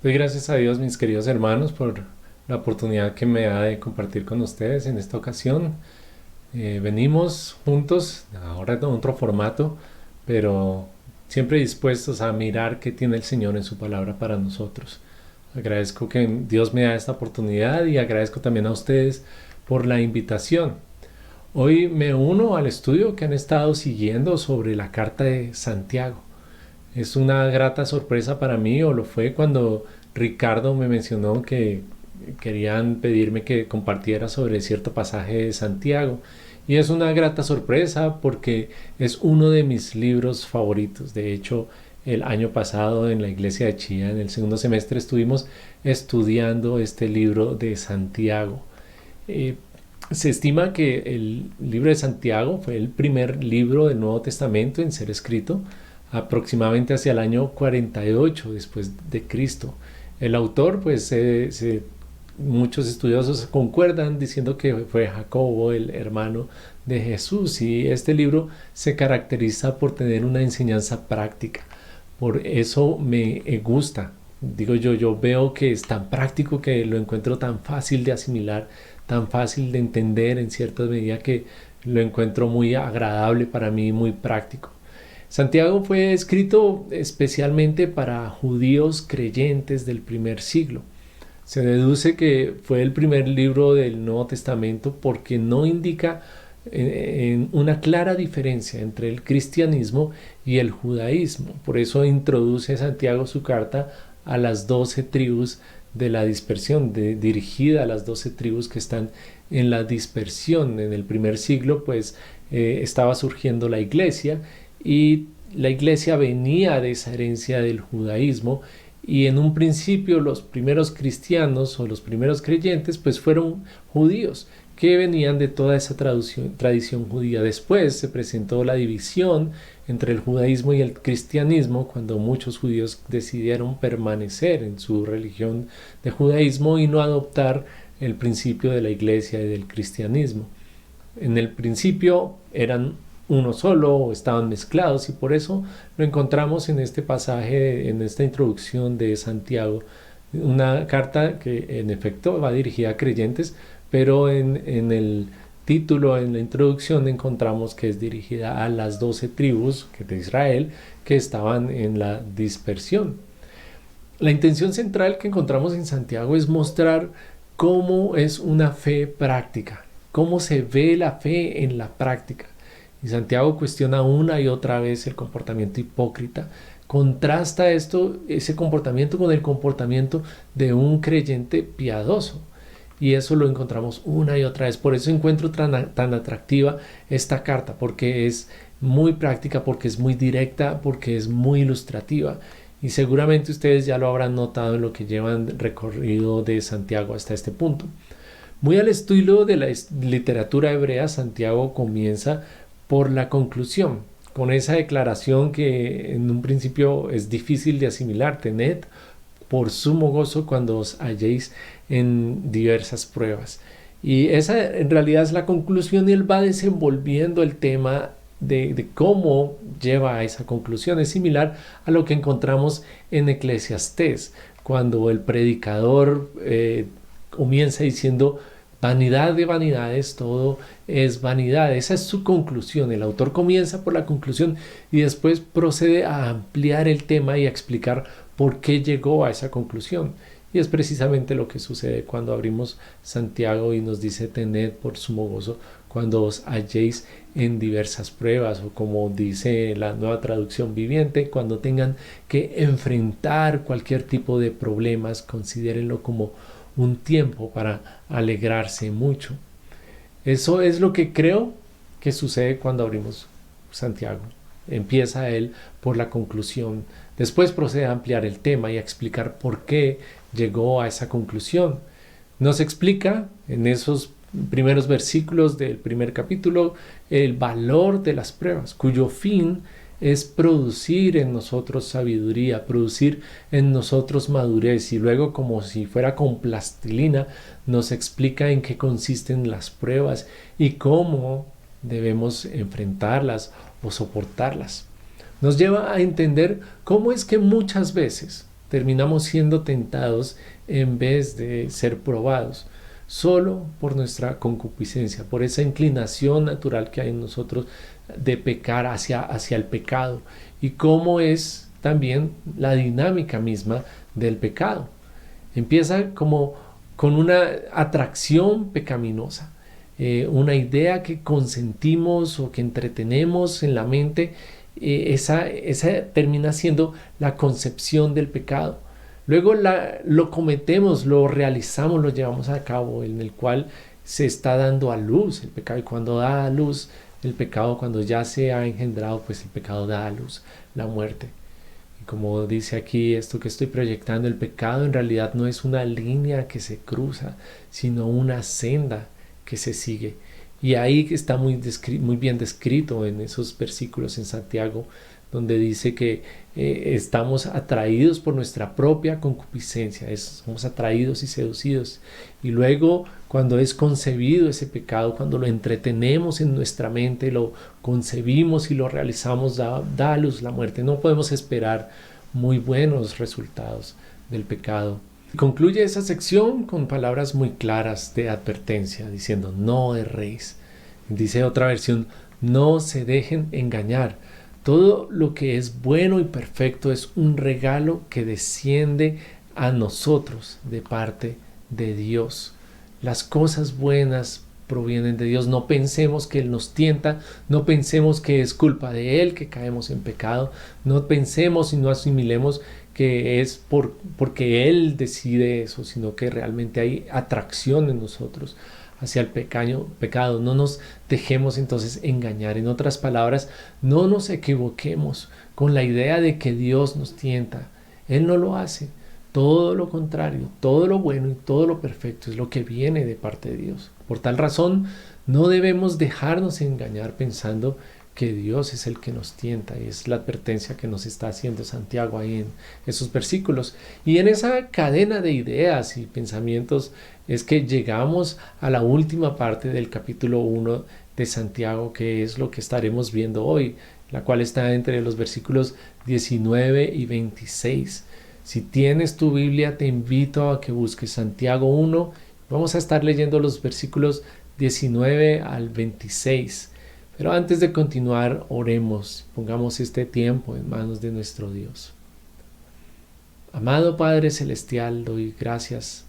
Doy gracias a Dios, mis queridos hermanos, por la oportunidad que me da de compartir con ustedes en esta ocasión. Venimos juntos, ahora en otro formato, pero siempre dispuestos a mirar qué tiene el Señor en su palabra para nosotros. Agradezco que Dios me da esta oportunidad y agradezco también a ustedes por la invitación. Hoy me uno al estudio que han estado siguiendo sobre la carta de Santiago. Es una grata sorpresa para mí, o lo fue cuando Ricardo me mencionó que querían pedirme que compartiera sobre cierto pasaje de Santiago. Y es una grata sorpresa porque es uno de mis libros favoritos. De hecho, el año pasado en la iglesia de Chía, en el segundo semestre, estuvimos estudiando este libro de Santiago. Eh, Se estima que el libro de Santiago fue el primer libro del Nuevo Testamento en ser escrito aproximadamente hacia el año 48 después de Cristo. El autor, pues muchos estudiosos concuerdan diciendo que fue Jacobo, el hermano de Jesús, y este libro se caracteriza por tener una enseñanza práctica. Por eso me gusta. Digo yo veo que es tan práctico, que lo encuentro tan fácil de asimilar, tan fácil de entender en cierta medida, que lo encuentro muy agradable para mí, muy práctico. Santiago fue escrito especialmente para judíos creyentes del primer siglo. Se deduce que fue el primer libro del Nuevo Testamento porque no indica en una clara diferencia entre el cristianismo y el judaísmo. Por eso introduce Santiago su carta a las 12 tribus de la dispersión, dirigida a las 12 tribus que están en la dispersión. En el primer siglo pues estaba surgiendo la iglesia, y la iglesia venía de esa herencia del judaísmo, y en un principio los primeros cristianos o los primeros creyentes pues fueron judíos que venían de toda esa tradición judía. Después se presentó la división entre el judaísmo y el cristianismo cuando muchos judíos decidieron permanecer en su religión de judaísmo y no adoptar el principio de la iglesia y del cristianismo. En el principio eran uno solo o estaban mezclados, y por eso lo encontramos en este pasaje, en esta introducción de Santiago, una carta que en efecto va dirigida a creyentes, pero en el título, en la introducción, encontramos que es dirigida a las 12 tribus de Israel que estaban en la dispersión. La intención central que encontramos en Santiago es mostrar cómo es una fe práctica, cómo se ve la fe en la práctica. Y Santiago cuestiona una y otra vez el comportamiento hipócrita, contrasta ese comportamiento con el comportamiento de un creyente piadoso. Y eso lo encontramos una y otra vez. Por eso encuentro tan atractiva esta carta, porque es muy práctica, porque es muy directa, porque es muy ilustrativa. Y seguramente ustedes ya lo habrán notado en lo que llevan recorrido de Santiago hasta este punto. Muy al estilo de la literatura hebrea, Santiago comienza por la conclusión, con esa declaración que en un principio es difícil de asimilar: tened por sumo gozo cuando os halléis en diversas pruebas. Y esa en realidad es la conclusión, y él va desenvolviendo el tema de cómo lleva a esa conclusión. Es similar a lo que encontramos en Eclesiastés, cuando el predicador comienza diciendo: vanidad de vanidades, todo es vanidad. Esa es su conclusión. El autor comienza por la conclusión y después procede a ampliar el tema y a explicar por qué llegó a esa conclusión. Y es precisamente lo que sucede cuando abrimos Santiago y nos dice: tened por sumo gozo cuando os halléis en diversas pruebas, o como dice la Nueva Traducción Viviente, cuando tengan que enfrentar cualquier tipo de problemas, considérenlo como un tiempo para alegrarse mucho. Eso es lo que creo que sucede cuando abrimos Santiago. Empieza él por la conclusión, después procede a ampliar el tema y a explicar por qué llegó a esa conclusión. Nos explica en esos primeros versículos del primer capítulo el valor de las pruebas, cuyo fin es producir en nosotros sabiduría, producir en nosotros madurez, y luego, como si fuera con plastilina, nos explica en qué consisten las pruebas y cómo debemos enfrentarlas o soportarlas. Nos lleva a entender cómo es que muchas veces terminamos siendo tentados en vez de ser probados, solo por nuestra concupiscencia, por esa inclinación natural que hay en nosotros de pecar hacia el pecado, y cómo es también la dinámica misma del pecado. Empieza como con una atracción pecaminosa, una idea que consentimos o que entretenemos en la mente, esa termina siendo la concepción del pecado. Luego lo cometemos, lo realizamos, lo llevamos a cabo, en el cual se está dando a luz el pecado. Y cuando da a luz el pecado, cuando ya se ha engendrado, pues el pecado da a luz la muerte. Y como dice aquí, esto que estoy proyectando, el pecado en realidad no es una línea que se cruza, sino una senda que se sigue. Y ahí está muy bien descrito en esos versículos en Santiago, donde dice que estamos atraídos por nuestra propia concupiscencia, somos atraídos y seducidos. Y luego, cuando es concebido ese pecado, cuando lo entretenemos en nuestra mente, lo concebimos y lo realizamos, da a luz la muerte. No podemos esperar muy buenos resultados del pecado. Concluye esa sección con palabras muy claras de advertencia, diciendo: no erréis. Dice otra versión: no se dejen engañar. Todo lo que es bueno y perfecto es un regalo que desciende a nosotros de parte de Dios. Las cosas buenas provienen de Dios. No pensemos que Él nos tienta, no pensemos que es culpa de Él que caemos en pecado, no pensemos y no asimilemos que es porque Él decide eso, sino que realmente hay atracción en nosotros hacia el pecado. No nos dejemos entonces engañar. En otras palabras, no nos equivoquemos con la idea de que Dios nos tienta. Él no lo hace. Todo lo contrario, todo lo bueno y todo lo perfecto es lo que viene de parte de Dios. Por tal razón, no debemos dejarnos engañar pensando que Dios es el que nos tienta, y es la advertencia que nos está haciendo Santiago ahí en esos versículos. Y en esa cadena de ideas y pensamientos es que llegamos a la última parte del capítulo 1 de Santiago, que es lo que estaremos viendo hoy, la cual está entre los versículos 19 y 26. Si tienes tu Biblia, te invito a que busques Santiago 1. Vamos a estar leyendo los versículos 19 al 26. Pero antes de continuar, oremos, pongamos este tiempo en manos de nuestro Dios. Amado Padre Celestial, doy gracias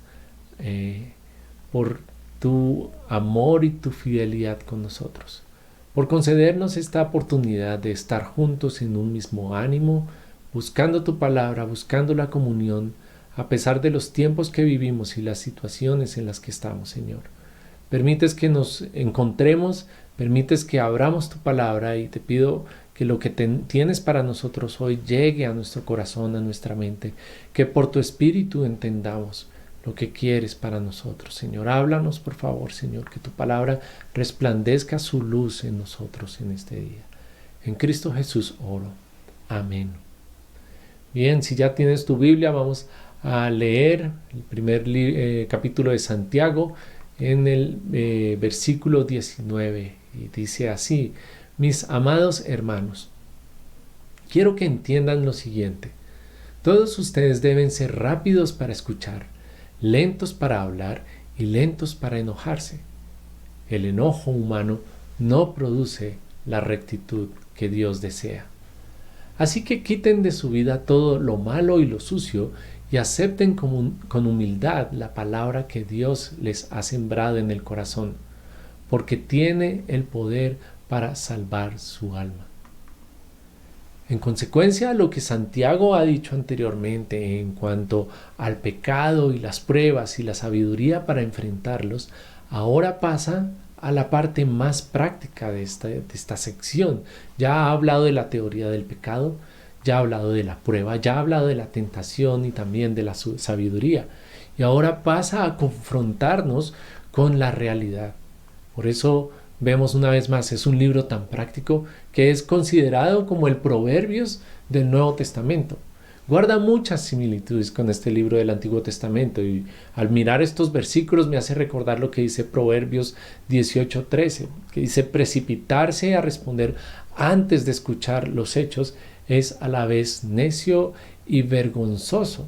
por tu amor y tu fidelidad con nosotros, por concedernos esta oportunidad de estar juntos en un mismo ánimo, buscando tu palabra, buscando la comunión, a pesar de los tiempos que vivimos y las situaciones en las que estamos, Señor. Permites que nos encontremos, permites que abramos tu palabra, y te pido que lo que tienes para nosotros hoy llegue a nuestro corazón, a nuestra mente, que por tu Espíritu entendamos lo que quieres para nosotros. Señor, háblanos por favor, Señor, que tu palabra resplandezca su luz en nosotros en este día. En Cristo Jesús oro. Amén. Bien, si ya tienes tu Biblia, vamos a leer el primer capítulo de Santiago en el versículo 19, y dice así: mis amados hermanos, quiero que entiendan lo siguiente. Todos ustedes deben ser rápidos para escuchar, lentos para hablar y lentos para enojarse. El enojo humano no produce la rectitud que Dios desea. Así que quiten de su vida todo lo malo y lo sucio y acepten con humildad la palabra que Dios les ha sembrado en el corazón, porque tiene el poder para salvar su alma. En consecuencia a lo que Santiago ha dicho anteriormente en cuanto al pecado y las pruebas y la sabiduría para enfrentarlos, ahora pasa a la parte más práctica de esta sección. Ya ha hablado de la teoría del pecado, ya ha hablado de la prueba, ya ha hablado de la tentación y también de la sabiduría. Y ahora pasa a confrontarnos con la realidad. Por eso vemos una vez más, es un libro tan práctico que es considerado como el Proverbios del Nuevo Testamento. Guarda muchas similitudes con este libro del Antiguo Testamento, y al mirar estos versículos me hace recordar lo que dice Proverbios 18:13, que dice: precipitarse a responder antes de escuchar los hechos es a la vez necio y vergonzoso.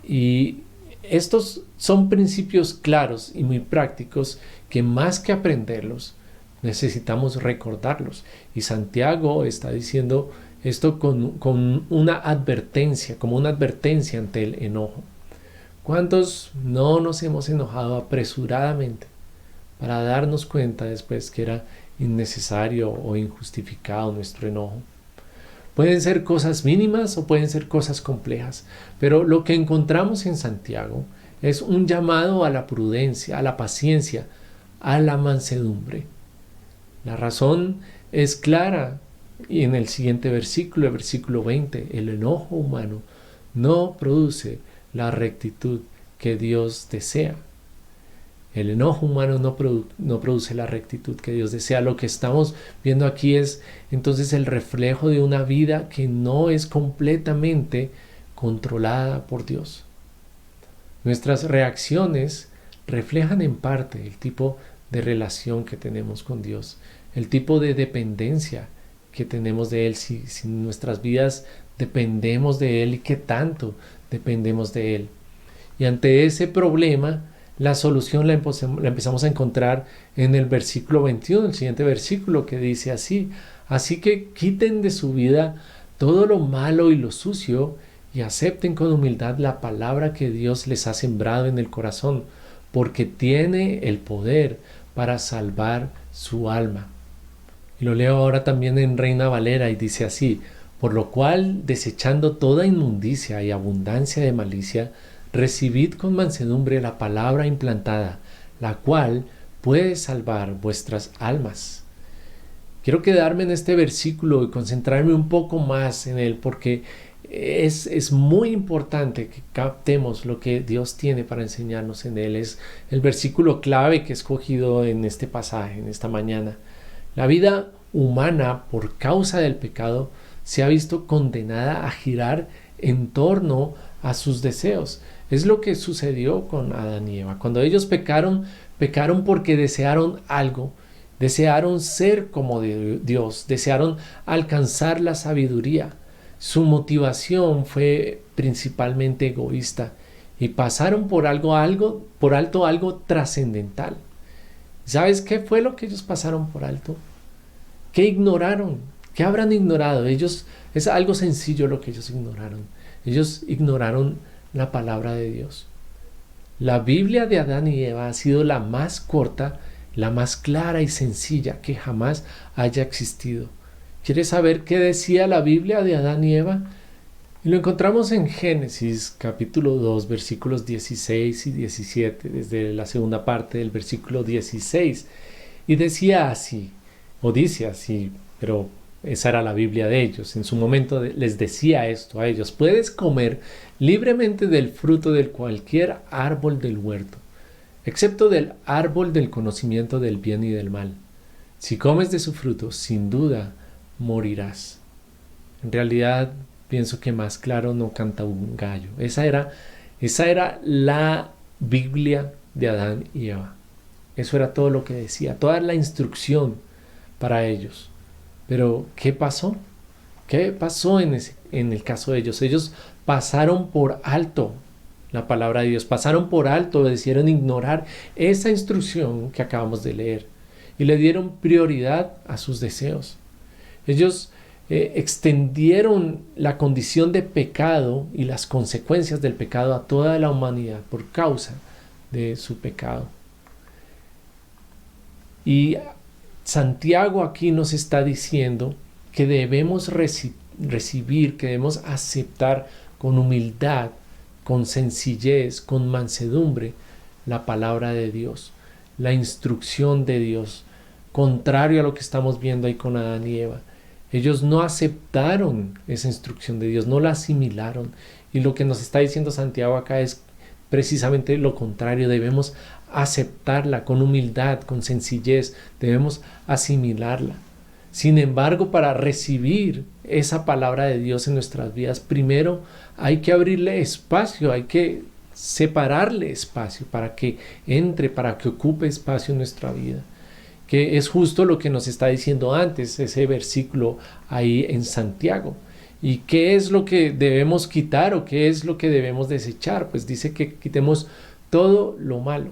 Y estos son principios claros y muy prácticos que más que aprenderlos, necesitamos recordarlos. Y Santiago está diciendo esto con una advertencia, como una advertencia ante el enojo. ¿Cuántos no nos hemos enojado apresuradamente para darnos cuenta después que era innecesario o injustificado nuestro enojo? Pueden ser cosas mínimas o pueden ser cosas complejas, pero lo que encontramos en Santiago es un llamado a la prudencia, a la paciencia, a la mansedumbre. La razón es clara y en el siguiente versículo, el versículo 20, el enojo humano no produce la rectitud que Dios desea. El enojo humano no produce la rectitud que Dios desea. Lo que estamos viendo aquí es entonces el reflejo de una vida que no es completamente controlada por Dios. Nuestras reacciones reflejan en parte el tipo de relación que tenemos con Dios, el tipo de dependencia que tenemos de Él, si nuestras vidas dependemos de Él y qué tanto dependemos de Él. Y ante ese problema, la solución la empezamos a encontrar en el versículo 21, el siguiente versículo, que dice así: así que quiten de su vida todo lo malo y lo sucio y acepten con humildad la palabra que Dios les ha sembrado en el corazón, porque tiene el poder para salvar su alma. Y lo leo ahora también en Reina Valera y dice así: por lo cual, desechando toda inmundicia y abundancia de malicia, recibid con mansedumbre la palabra implantada, la cual puede salvar vuestras almas. Quiero quedarme en este versículo y concentrarme un poco más en él, porque es muy importante que captemos lo que Dios tiene para enseñarnos en él. Es el versículo clave que he escogido en este pasaje, en esta mañana. La vida humana, por causa del pecado, se ha visto condenada a girar en torno a sus deseos. Es lo que sucedió con Adán y Eva. Cuando ellos pecaron porque desearon algo, desearon ser como Dios, desearon alcanzar la sabiduría. Su motivación fue principalmente egoísta y pasaron por alto algo trascendental. ¿Sabes qué fue lo que ellos pasaron por alto? ¿Qué ignoraron? ¿Qué habrán ignorado? Es algo sencillo lo que ellos ignoraron. Ellos ignoraron la palabra de Dios. La Biblia de Adán y Eva ha sido la más corta, la más clara y sencilla que jamás haya existido. ¿Quieres saber qué decía la Biblia de Adán y Eva? Y lo encontramos en Génesis capítulo 2, versículos 16 y 17, desde la segunda parte del versículo 16. Y decía así, o dice así, pero esa era la Biblia de ellos. En su momento les decía esto a ellos: puedes comer libremente del fruto de cualquier árbol del huerto, excepto del árbol del conocimiento del bien y del mal. Si comes de su fruto, sin duda morirás. En realidad, pienso que más claro no canta un gallo. Esa era la Biblia de Adán y Eva. Eso era todo lo que decía, toda la instrucción para ellos. Pero, ¿qué pasó? ¿Qué pasó en el caso de ellos? Ellos pasaron por alto la palabra de Dios, pasaron por alto, decidieron ignorar esa instrucción que acabamos de leer y le dieron prioridad a sus deseos. Ellos extendieron la condición de pecado y las consecuencias del pecado a toda la humanidad por causa de su pecado. Y Santiago aquí nos está diciendo que debemos recibir, que debemos aceptar con humildad, con sencillez, con mansedumbre la palabra de Dios, la instrucción de Dios, contrario a lo que estamos viendo ahí con Adán y Eva. Ellos no aceptaron esa instrucción de Dios, no la asimilaron. Y lo que nos está diciendo Santiago acá es precisamente lo contrario. Debemos aceptarla con humildad, con sencillez, debemos asimilarla. Sin embargo, para recibir esa palabra de Dios en nuestras vidas, primero hay que abrirle espacio, hay que separarle espacio para que entre, para que ocupe espacio en nuestra vida. Que es justo lo que nos está diciendo antes ese versículo ahí en Santiago. ¿Y qué es lo que debemos quitar o qué es lo que debemos desechar? Pues dice que quitemos todo lo malo.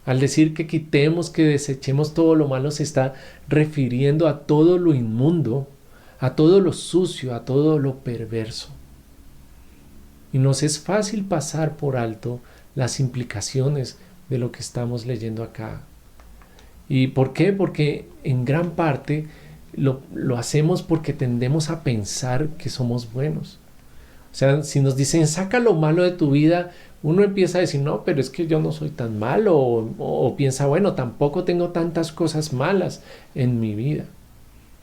Al decir que quitemos, que desechemos todo lo malo, se está refiriendo a todo lo inmundo, a todo lo sucio, a todo lo perverso. Y nos es fácil pasar por alto las implicaciones de lo que estamos leyendo acá. ¿Y por qué? Porque en gran parte lo hacemos porque tendemos a pensar que somos buenos. O sea, si nos dicen, saca lo malo de tu vida, uno empieza a decir, no, pero es que yo no soy tan malo. O piensa, bueno, tampoco tengo tantas cosas malas en mi vida.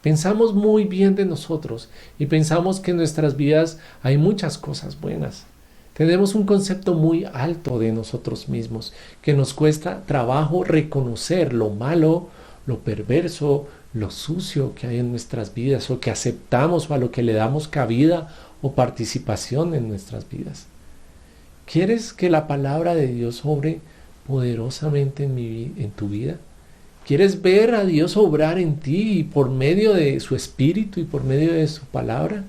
Pensamos muy bien de nosotros y pensamos que en nuestras vidas hay muchas cosas buenas. Tenemos un concepto muy alto de nosotros mismos, que nos cuesta trabajo reconocer lo malo, lo perverso, lo sucio que hay en nuestras vidas, o que aceptamos o a lo que le damos cabida o participación en nuestras vidas. ¿Quieres que la palabra de Dios obre poderosamente en tu vida? ¿Quieres ver a Dios obrar en ti por medio de su Espíritu y por medio de su palabra?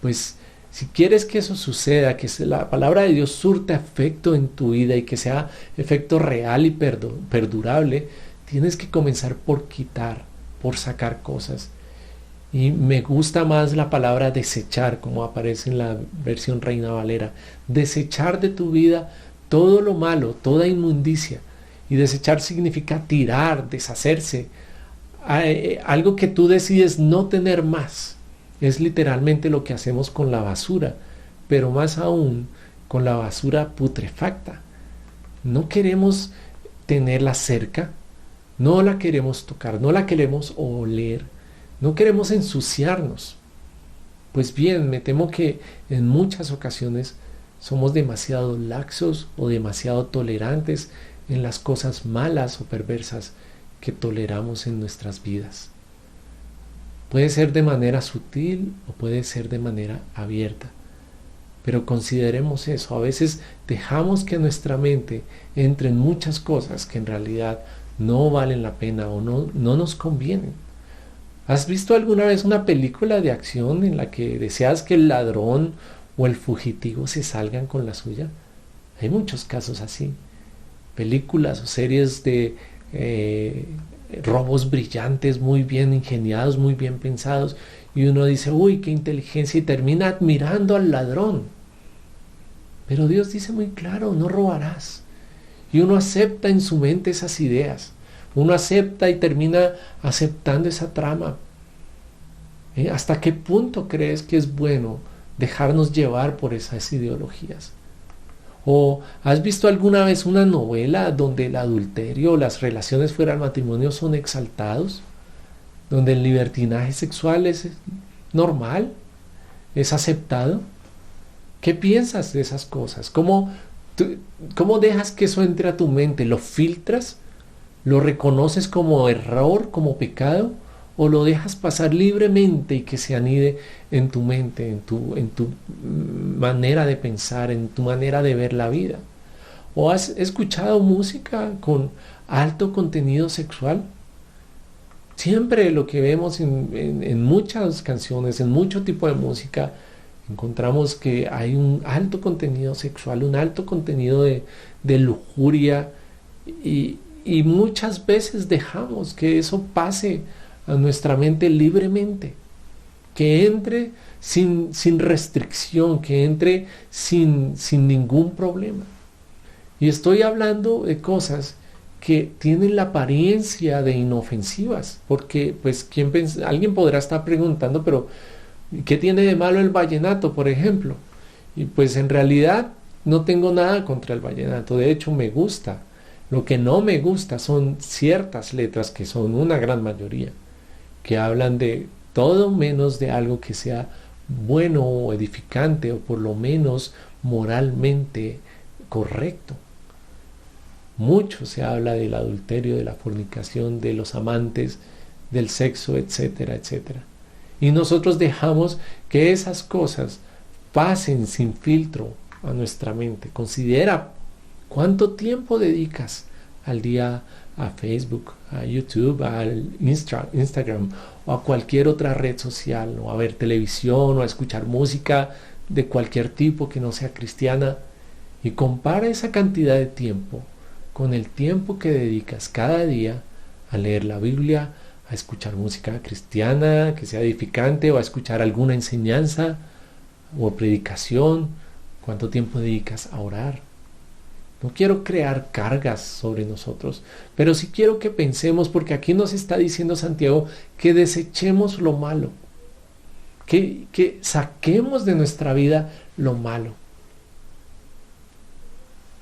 Pues si quieres que eso suceda, que la palabra de Dios surta efecto en tu vida y que sea efecto real y perdurable, tienes que comenzar por quitar, por sacar cosas. Y me gusta más la palabra desechar, como aparece en la versión Reina Valera. Desechar de tu vida todo lo malo, toda inmundicia. Y desechar significa tirar, deshacerse. Algo que tú decides no tener más. Es literalmente lo que hacemos con la basura, pero más aún con la basura putrefacta. No queremos tenerla cerca, no la queremos tocar, no la queremos oler, no queremos ensuciarnos. Pues bien, me temo que en muchas ocasiones somos demasiado laxos o demasiado tolerantes en las cosas malas o perversas que toleramos en nuestras vidas. Puede ser de manera sutil o puede ser de manera abierta. Pero consideremos eso. A veces dejamos que nuestra mente entre en muchas cosas que en realidad no valen la pena o no nos convienen. ¿Has visto alguna vez una película de acción en la que deseas que el ladrón o el fugitivo se salgan con la suya? Hay muchos casos así. Películas o series de robos brillantes, muy bien ingeniados, muy bien pensados, y uno dice, uy, qué inteligencia, y termina admirando al ladrón. Pero Dios dice muy claro, no robarás. Y uno acepta en su mente esas ideas. Uno acepta y termina aceptando esa trama. ¿Hasta qué punto crees que es bueno dejarnos llevar por esas ideologías? ¿O has visto alguna vez una novela donde el adulterio o las relaciones fuera del matrimonio son exaltados? Donde el libertinaje sexual es normal, es aceptado. ¿Qué piensas de esas cosas? ¿Cómo dejas que eso entre a tu mente? ¿Lo filtras? ¿Lo reconoces como error, como pecado? ¿O lo dejas pasar libremente y que se anide en tu mente, en tu manera de pensar, en tu manera de ver la vida? ¿O has escuchado música con alto contenido sexual? Siempre lo que vemos en muchas canciones, en mucho tipo de música, encontramos que hay un alto contenido sexual, un alto contenido de lujuria, y muchas veces dejamos que eso pase a nuestra mente libremente, que entre sin restricción, que entre sin ningún problema. Y estoy hablando de cosas que tienen la apariencia de inofensivas, porque pues alguien podrá estar preguntando, pero ¿qué tiene de malo el vallenato, por ejemplo? Y pues en realidad no tengo nada contra el vallenato, de hecho me gusta. Lo que no me gusta son ciertas letras, que son una gran mayoría, que hablan de todo menos de algo que sea bueno o edificante o por lo menos moralmente correcto. Mucho se habla del adulterio, de la fornicación, de los amantes, del sexo, etcétera, etcétera. Y nosotros dejamos que esas cosas pasen sin filtro a nuestra mente. Considera cuánto tiempo dedicas al día a Facebook, a YouTube, al Instagram o a cualquier otra red social, o a ver televisión o a escuchar música de cualquier tipo que no sea cristiana, y compara esa cantidad de tiempo con el tiempo que dedicas cada día a leer la Biblia, a escuchar música cristiana que sea edificante, o a escuchar alguna enseñanza o predicación. ¿Cuánto tiempo dedicas a orar? No quiero crear cargas sobre nosotros, pero sí quiero que pensemos, porque aquí nos está diciendo Santiago que desechemos lo malo, que saquemos de nuestra vida lo malo.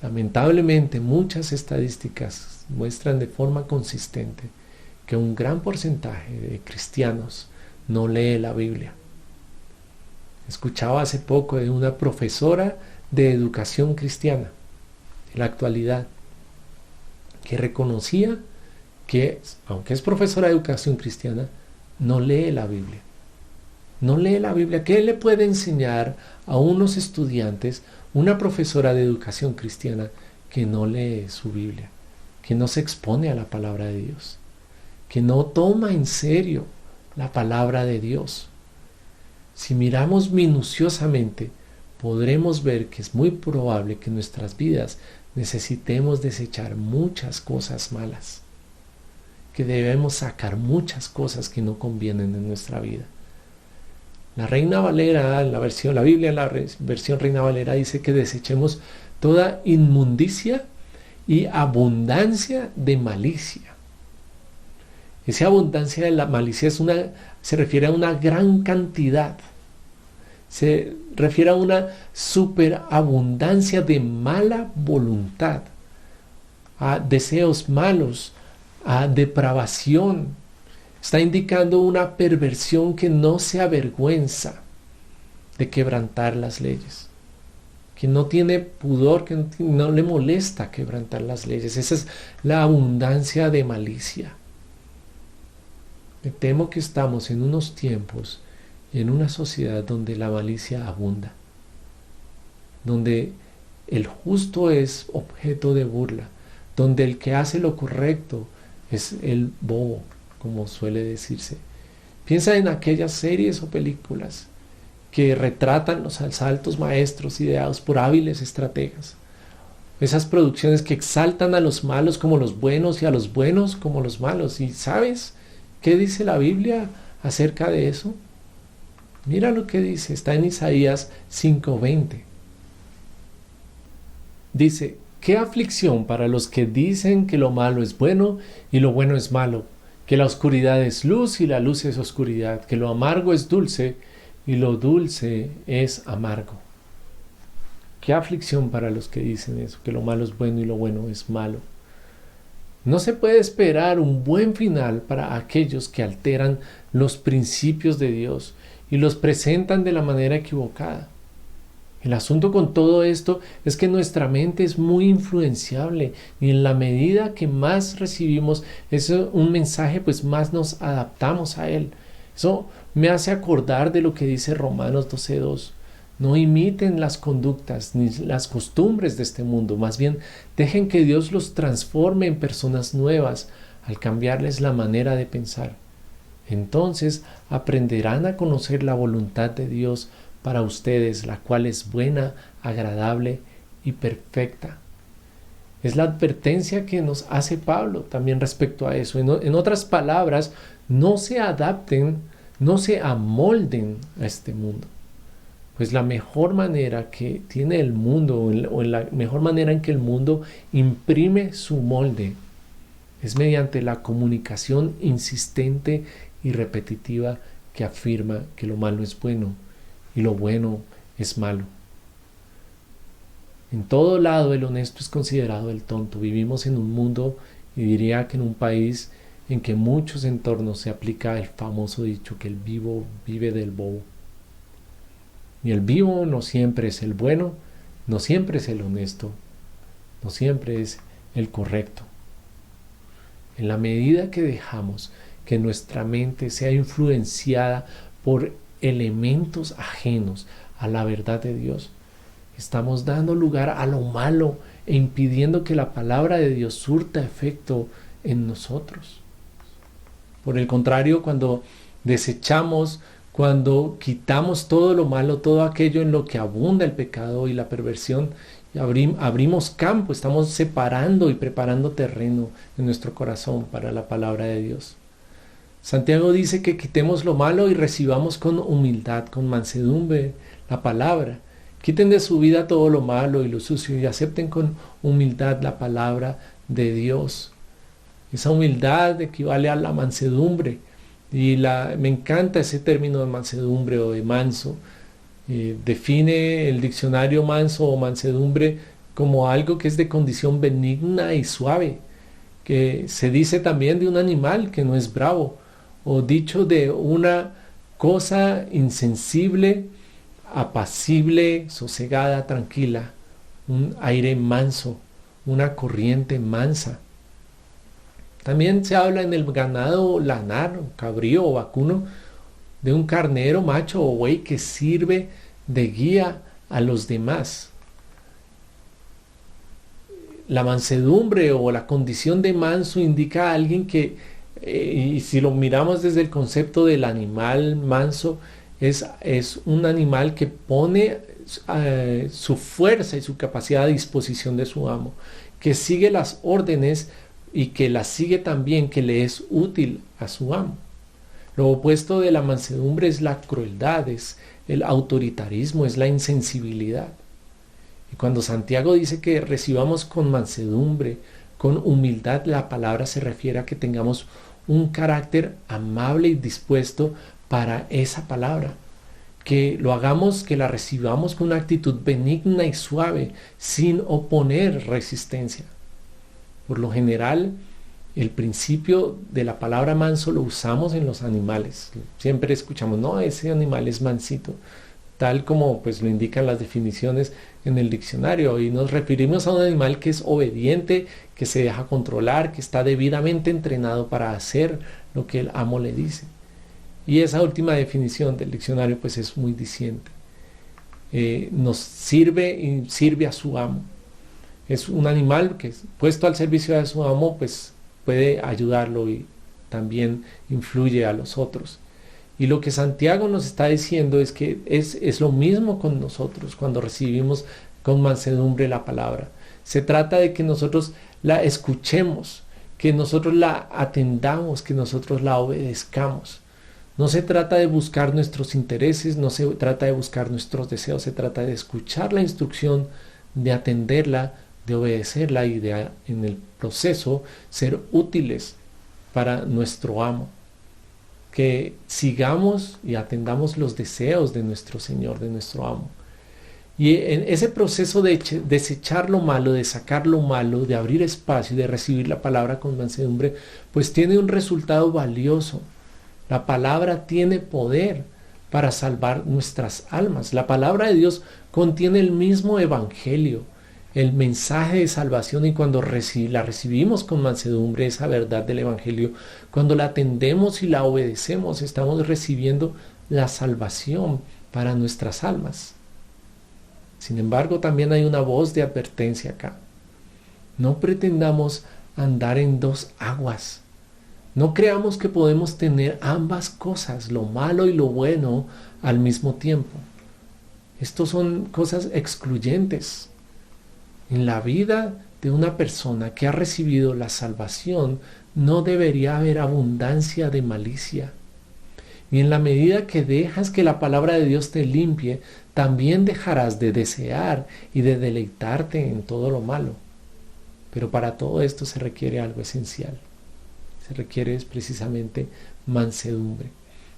Lamentablemente, muchas estadísticas muestran de forma consistente que un gran porcentaje de cristianos no lee la Biblia. Escuchaba hace poco de una profesora de educación cristiana en la actualidad que reconocía que, aunque es profesora de educación cristiana, no lee la Biblia. No lee la Biblia. ¿Qué le puede enseñar a unos estudiantes una profesora de educación cristiana que no lee su Biblia, que no se expone a la palabra de Dios, que no toma en serio la palabra de Dios? Si miramos minuciosamente, podremos ver que es muy probable que en nuestras vidas necesitemos desechar muchas cosas malas, que debemos sacar muchas cosas que no convienen en nuestra vida. La Reina Valera, la Biblia en la versión Reina Valera dice que desechemos toda inmundicia y abundancia de malicia. Esa abundancia de la malicia se refiere a una gran cantidad, se refiere a una superabundancia de mala voluntad, a deseos malos, a depravación. Está indicando una perversión que no se avergüenza de quebrantar las leyes, que no tiene pudor, que no le molesta quebrantar las leyes. Esa es la abundancia de malicia. Me temo que estamos en unos tiempos y en una sociedad donde la malicia abunda, donde el justo es objeto de burla, donde el que hace lo correcto es el bobo, como suele decirse. Piensa en aquellas series o películas que retratan los asaltos maestros ideados por hábiles estrategas. Esas producciones que exaltan a los malos como los buenos y a los buenos como los malos. ¿Y sabes qué dice la Biblia acerca de eso? Mira lo que dice, está en Isaías 5:20. Dice: qué aflicción para los que dicen que lo malo es bueno y lo bueno es malo, que la oscuridad es luz y la luz es oscuridad, que lo amargo es dulce y lo dulce es amargo. Qué aflicción para los que dicen eso, que lo malo es bueno y lo bueno es malo. No se puede esperar un buen final para aquellos que alteran los principios de Dios y los presentan de la manera equivocada. El asunto con todo esto es que nuestra mente es muy influenciable, y en la medida que más recibimos un mensaje, pues más nos adaptamos a él. Eso me hace acordar de lo que dice Romanos 12:2. No imiten las conductas ni las costumbres de este mundo, más bien dejen que Dios los transforme en personas nuevas al cambiarles la manera de pensar. Entonces aprenderán a conocer la voluntad de Dios para ustedes, la cual es buena, agradable y perfecta. Es la advertencia que nos hace Pablo también respecto a eso. En otras palabras, no se adapten, no se amolden a este mundo. Pues la mejor manera que tiene el mundo, o en la mejor manera en que el mundo imprime su molde, es mediante la comunicación insistente y repetitiva que afirma que lo malo es bueno y lo bueno es malo. En todo lado el honesto es considerado el tonto. Vivimos en un mundo, y diría que en un país, en que en muchos entornos se aplica el famoso dicho que el vivo vive del bobo. Y el vivo no siempre es el bueno, no siempre es el honesto, no siempre es el correcto. En la medida que dejamos que nuestra mente sea influenciada por elementos ajenos a la verdad de Dios, estamos dando lugar a lo malo e impidiendo que la palabra de Dios surta efecto en nosotros. Por el contrario, cuando desechamos, cuando quitamos todo lo malo, todo aquello en lo que abunda el pecado y la perversión, abrimos campo, estamos separando y preparando terreno en nuestro corazón para la palabra de Dios. Santiago dice que quitemos lo malo y recibamos con humildad, con mansedumbre la palabra. Quiten de su vida todo lo malo y lo sucio y acepten con humildad la palabra de Dios. Esa humildad equivale a la mansedumbre. Y me encanta ese término de mansedumbre o de manso. Define el diccionario manso o mansedumbre como algo que es de condición benigna y suave, que se dice también de un animal que no es bravo, o dicho de una cosa insensible, apacible, sosegada, tranquila, un aire manso, una corriente mansa. También se habla en el ganado lanar, cabrío o vacuno, de un carnero macho o buey que sirve de guía a los demás. La mansedumbre o la condición de manso indica a alguien que, y si lo miramos desde el concepto del animal manso, es un animal que pone su fuerza y su capacidad a disposición de su amo, que sigue las órdenes y que las sigue también, que le es útil a su amo. Lo opuesto de la mansedumbre es la crueldad, es el autoritarismo, es la insensibilidad. Y cuando Santiago dice que recibamos con mansedumbre, con humildad, la palabra se refiere a que tengamos un carácter amable y dispuesto para esa palabra. Que lo hagamos, que la recibamos con una actitud benigna y suave, sin oponer resistencia. Por lo general, el principio de la palabra manso lo usamos en los animales. Siempre escuchamos, no, ese animal es mansito, tal como pues lo indican las definiciones en el diccionario, y nos referimos a un animal que es obediente, que se deja controlar, que está debidamente entrenado para hacer lo que el amo le dice. Y esa última definición del diccionario pues es muy diciente. Nos sirve y sirve a su amo. Es un animal que, puesto al servicio de su amo, pues puede ayudarlo y también influye a los otros. Y lo que Santiago nos está diciendo es que es lo mismo con nosotros cuando recibimos con mansedumbre la palabra. Se trata de que nosotros la escuchemos, que nosotros la atendamos, que nosotros la obedezcamos. No se trata de buscar nuestros intereses, no se trata de buscar nuestros deseos, se trata de escuchar la instrucción, de atenderla, de obedecerla y de en el proceso ser útiles para nuestro amo. Que sigamos y atendamos los deseos de nuestro Señor, de nuestro amo. Y en ese proceso de desechar lo malo, de sacar lo malo, de abrir espacio y de recibir la palabra con mansedumbre, pues tiene un resultado valioso. La palabra tiene poder para salvar nuestras almas. La palabra de Dios contiene el mismo evangelio, el mensaje de salvación, y cuando la recibimos con mansedumbre, esa verdad del evangelio, cuando la atendemos y la obedecemos, estamos recibiendo la salvación para nuestras almas. Sin embargo, también hay una voz de advertencia acá. No pretendamos andar en dos aguas. No creamos que podemos tener ambas cosas, lo malo y lo bueno, al mismo tiempo. Estos son cosas excluyentes. En la vida de una persona que ha recibido la salvación, no debería haber abundancia de malicia. Y en la medida que dejas que la palabra de Dios te limpie, también dejarás de desear y de deleitarte en todo lo malo. Pero para todo esto se requiere algo esencial. Se requiere precisamente mansedumbre.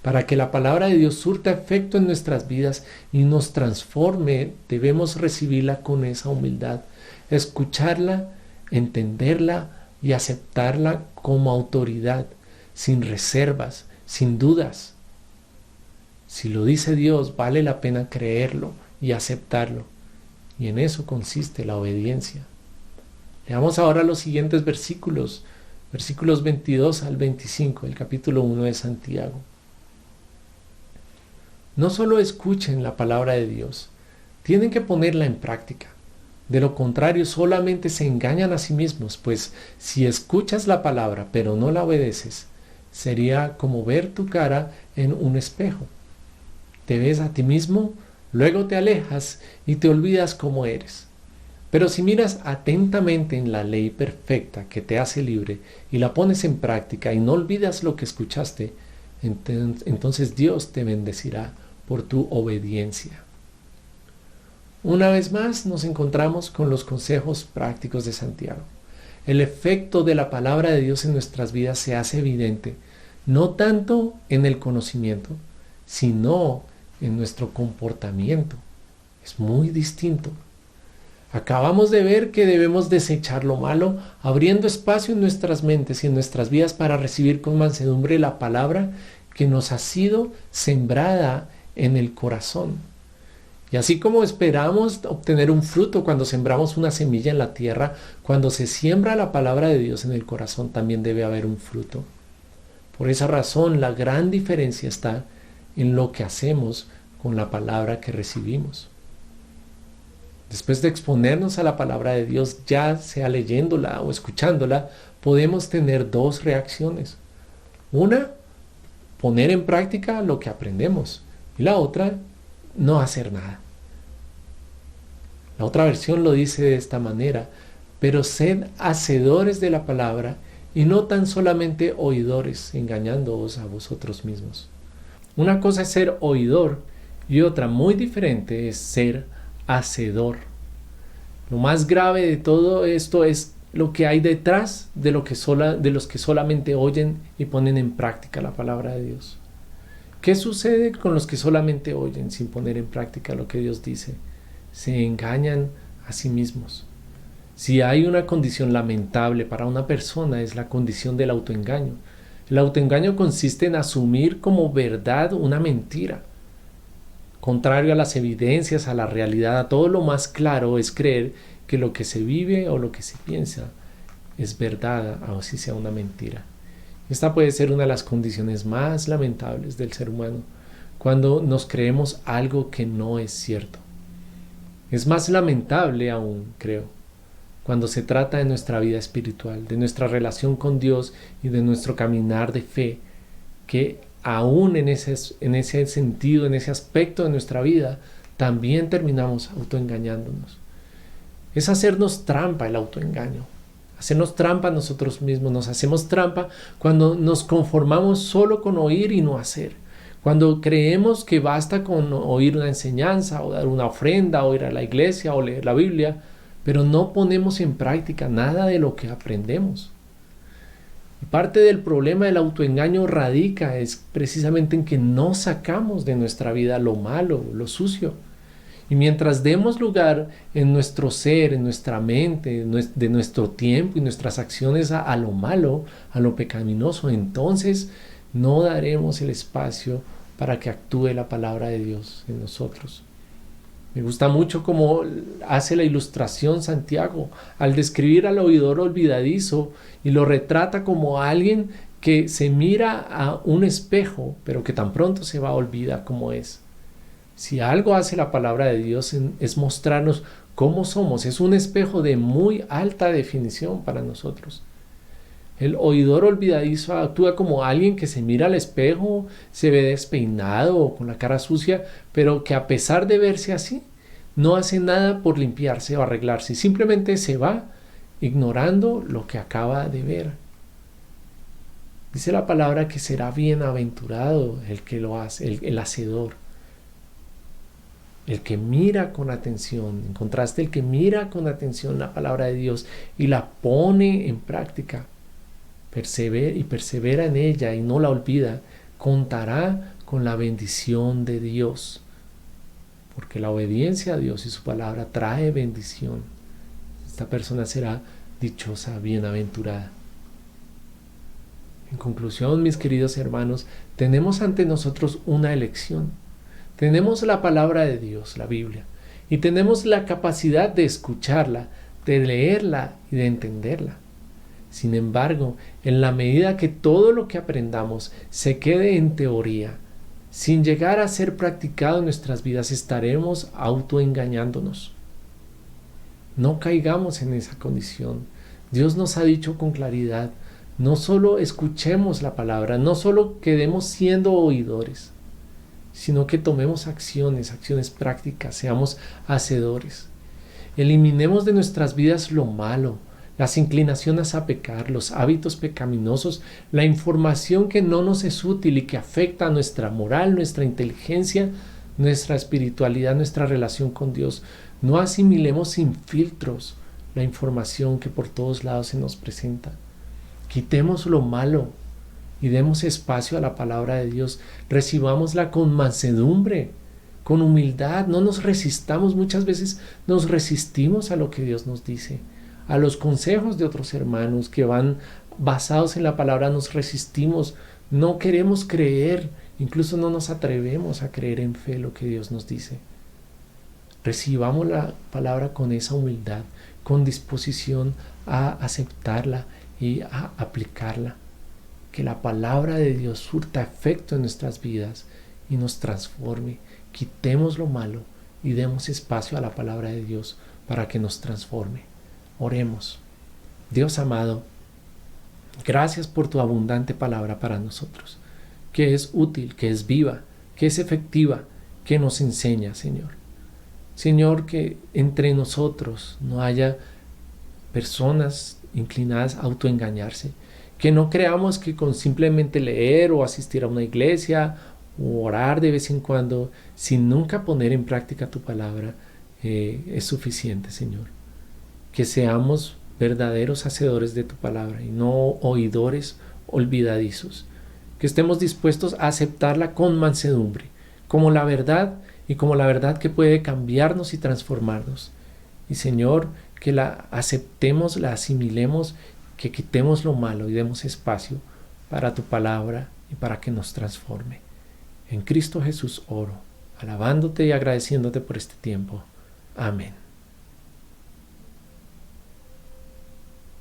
Para que la palabra de Dios surta efecto en nuestras vidas y nos transforme, debemos recibirla con esa humildad, escucharla, entenderla y aceptarla como autoridad, sin reservas, sin dudas. Si lo dice Dios, vale la pena creerlo y aceptarlo. Y en eso consiste la obediencia. Leamos ahora los siguientes versículos 22 al 25 del capítulo 1 de Santiago. No solo escuchen la palabra de Dios, tienen que ponerla en práctica. De lo contrario, solamente se engañan a sí mismos, pues si escuchas la palabra pero no la obedeces, sería como ver tu cara en un espejo. Te ves a ti mismo, luego te alejas y te olvidas cómo eres. Pero si miras atentamente en la ley perfecta que te hace libre y la pones en práctica y no olvidas lo que escuchaste, entonces Dios te bendecirá por tu obediencia. Una vez más nos encontramos con los consejos prácticos de Santiago. El efecto de la palabra de Dios en nuestras vidas se hace evidente, no tanto en el conocimiento, sino en nuestro comportamiento. Es muy distinto. Acabamos de ver que debemos desechar lo malo, abriendo espacio en nuestras mentes y en nuestras vidas para recibir con mansedumbre la palabra que nos ha sido sembrada en el corazón. Y así como esperamos obtener un fruto cuando sembramos una semilla en la tierra, cuando se siembra la palabra de Dios en el corazón también debe haber un fruto. Por esa razón, la gran diferencia está en lo que hacemos con la palabra que recibimos. Después de exponernos a la palabra de Dios, ya sea leyéndola o escuchándola, podemos tener dos reacciones. Una, poner en práctica lo que aprendemos. Y la otra, no hacer nada. La otra versión lo dice de esta manera: pero sed hacedores de la palabra y no tan solamente oidores, engañándoos a vosotros mismos. Una cosa es ser oidor y otra muy diferente es ser hacedor. Lo más grave de todo esto es lo que hay detrás de los que solamente oyen y ponen en práctica la palabra de Dios. ¿Qué sucede con los que solamente oyen sin poner en práctica lo que Dios dice? Se engañan a sí mismos. Si hay una condición lamentable para una persona, es la condición del autoengaño. El autoengaño consiste en asumir como verdad una mentira. Contrario a las evidencias, a la realidad, a todo lo más claro es creer que lo que se vive o lo que se piensa es verdad, así sea una mentira. Esta puede ser una de las condiciones más lamentables del ser humano, cuando nos creemos algo que no es cierto. Es más lamentable aún, creo, cuando se trata de nuestra vida espiritual, de nuestra relación con Dios y de nuestro caminar de fe, que aún en ese sentido, en ese aspecto de nuestra vida, también terminamos autoengañándonos. Es hacernos trampa el autoengaño. Hacernos trampa a nosotros mismos. Nos hacemos trampa cuando nos conformamos solo con oír y no hacer. Cuando creemos que basta con oír una enseñanza o dar una ofrenda o ir a la iglesia o leer la Biblia, pero no ponemos en práctica nada de lo que aprendemos. Y parte del problema del autoengaño radica es precisamente en que no sacamos de nuestra vida lo malo, lo sucio. Y mientras demos lugar en nuestro ser, en nuestra mente, de nuestro tiempo y nuestras acciones a lo malo, a lo pecaminoso, entonces no daremos el espacio para que actúe la palabra de Dios en nosotros. Me gusta mucho cómo hace la ilustración Santiago al describir al oidor olvidadizo y lo retrata como alguien que se mira a un espejo, pero que tan pronto se va a olvidar cómo es. Si algo hace la palabra de Dios es mostrarnos cómo somos. Es un espejo de muy alta definición para nosotros. El oidor olvidadizo actúa como alguien que se mira al espejo, se ve despeinado o con la cara sucia, pero que a pesar de verse así, no hace nada por limpiarse o arreglarse. Simplemente se va ignorando lo que acaba de ver. Dice la palabra que será bienaventurado el que lo hace, el hacedor. El que mira con atención, en contraste, el que mira con atención la palabra de Dios y la pone en práctica, persevera en ella y no la olvida, contará con la bendición de Dios. Porque la obediencia a Dios y su palabra trae bendición. Esta persona será dichosa, bienaventurada. En conclusión, mis queridos hermanos, tenemos ante nosotros una elección. Tenemos la palabra de Dios, la Biblia, y tenemos la capacidad de escucharla, de leerla y de entenderla. Sin embargo, en la medida que todo lo que aprendamos se quede en teoría, sin llegar a ser practicado en nuestras vidas, estaremos autoengañándonos. No caigamos en esa condición. Dios nos ha dicho con claridad, no solo escuchemos la palabra, no solo quedemos siendo oidores, sino que tomemos acciones prácticas, seamos hacedores. Eliminemos de nuestras vidas lo malo, las inclinaciones a pecar, los hábitos pecaminosos, la información que no nos es útil y que afecta a nuestra moral, nuestra inteligencia, nuestra espiritualidad, nuestra relación con Dios. No asimilemos sin filtros la información que por todos lados se nos presenta. Quitemos lo malo y demos espacio a la palabra de Dios. Recibámosla con mansedumbre, con humildad. No nos resistamos. Muchas veces nos resistimos a lo que Dios nos dice, a los consejos de otros hermanos que van basados en la palabra. Nos resistimos, no queremos creer, incluso no nos atrevemos a creer en fe lo que Dios nos dice. Recibamos la palabra con esa humildad, con disposición a aceptarla y a aplicarla. Que la palabra de Dios surta efecto en nuestras vidas y nos transforme. Quitemos lo malo y demos espacio a la palabra de Dios para que nos transforme. Oremos. Dios amado, gracias por tu abundante palabra para nosotros, que es útil, que es viva, que es efectiva, que nos enseña, Señor. Señor, que entre nosotros no haya personas inclinadas a autoengañarse, que no creamos que con simplemente leer o asistir a una iglesia o orar de vez en cuando, sin nunca poner en práctica tu palabra, es suficiente, Señor. Que seamos verdaderos hacedores de tu palabra y no oidores olvidadizos. Que estemos dispuestos a aceptarla con mansedumbre, como la verdad y como la verdad que puede cambiarnos y transformarnos. Y Señor, que la aceptemos, la asimilemos, que quitemos lo malo y demos espacio para tu palabra y para que nos transforme. En Cristo Jesús oro, alabándote y agradeciéndote por este tiempo. Amén.